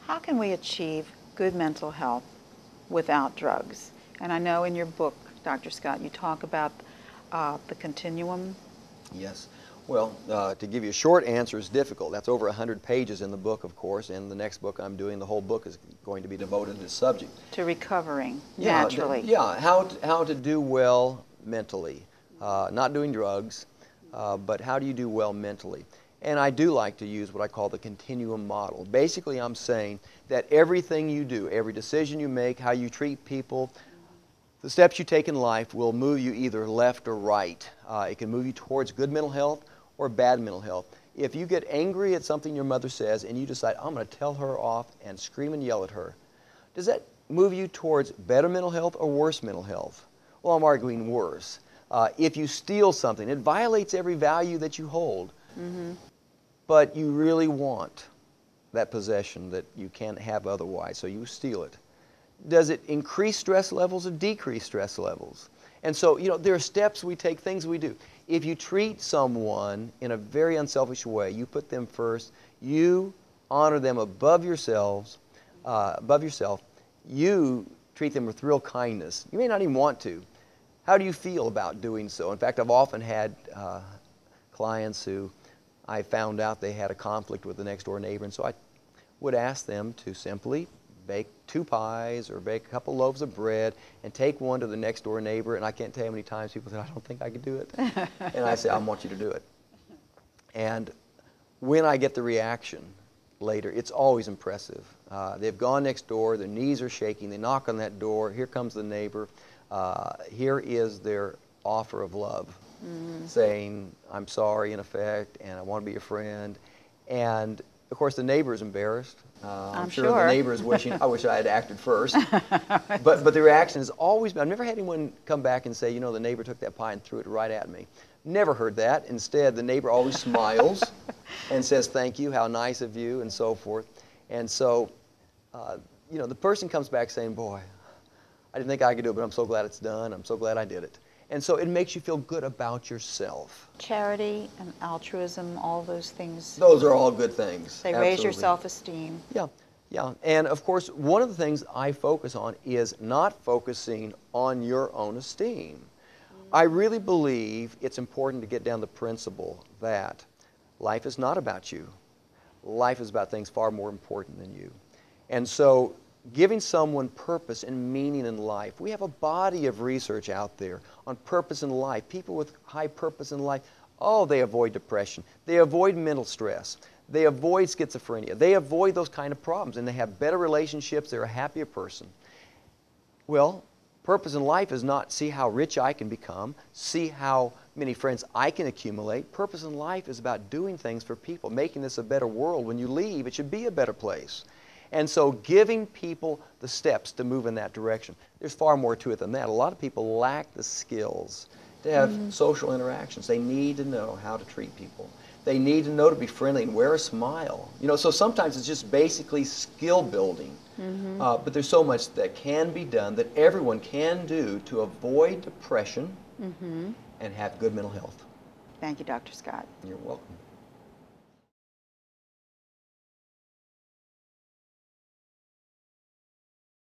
How can we achieve good mental health without drugs? And I know in your book, Dr. Scott, you talk about the continuum. Yes. Well, to give you a short answer is difficult. That's over 100 pages in the book, of course, and the next book I'm doing, the whole book is going to be devoted to this subject. To recovering naturally. Yeah, how to do well mentally. Not doing drugs, but how do you do well mentally? And I do like to use what I call the continuum model. Basically, I'm saying that everything you do, every decision you make, how you treat people, the steps you take in life will move you either left or right. It can move you towards good mental health or bad mental health. If you get angry at something your mother says and you decide, I'm going to tell her off and scream and yell at her, does that move you towards better mental health or worse mental health? Well, I'm arguing worse. If you steal something, it violates every value that you hold. Mm-hmm. But you really want that possession that you can't have otherwise, so you steal it. Does it increase stress levels or decrease stress levels? And so, there are steps we take, things we do. If you treat someone in a very unselfish way, you put them first, you honor them above yourself, you treat them with real kindness. You may not even want to. How do you feel about doing so? In fact, I've often had clients who I found out they had a conflict with the next door neighbor, and so I would ask them to simply bake 2 pies or bake a couple loaves of bread and take one to the next door neighbor. And I can't tell you how many times people say, I don't think I could do it. And I say, I want you to do it. And when I get the reaction later, it's always impressive. They've gone next door, their knees are shaking, they knock on that door, here comes the neighbor, here is their offer of love, saying, I'm sorry, in effect, and I want to be your friend. And of course, the neighbor is embarrassed. I'm sure the neighbor is wishing, I wish I had acted first. But the reaction has always been, I've never had anyone come back and say, the neighbor took that pie and threw it right at me. Never heard that. Instead, the neighbor always smiles and says, thank you, how nice of you, and so forth. And so, the person comes back saying, boy, I didn't think I could do it, but I'm so glad it's done. I'm so glad I did it. And so it makes you feel good about yourself. Charity and altruism, all those things. Those are all good things. They raise your self-esteem. Yeah. And of course, one of the things I focus on is not focusing on your own esteem. I really believe it's important to get down the principle that life is not about you. Life is about things far more important than you. And so giving someone purpose and meaning in life. We have a body of research out there on purpose in life. People with high purpose in life, they avoid depression. They avoid mental stress. They avoid schizophrenia. They avoid those kind of problems, and they have better relationships. They're a happier person. Well, purpose in life is not see how rich I can become, see how many friends I can accumulate. Purpose in life is about doing things for people, making this a better world. When you leave, it should be a better place. And so giving people the steps to move in that direction. There's far more to it than that. A lot of people lack the skills to have social interactions. They need to know how to treat people. They need to know to be friendly and wear a smile. So sometimes it's just basically skill building. But there's so much that can be done that everyone can do to avoid depression and have good mental health. Thank you, Dr. Scott. You're welcome.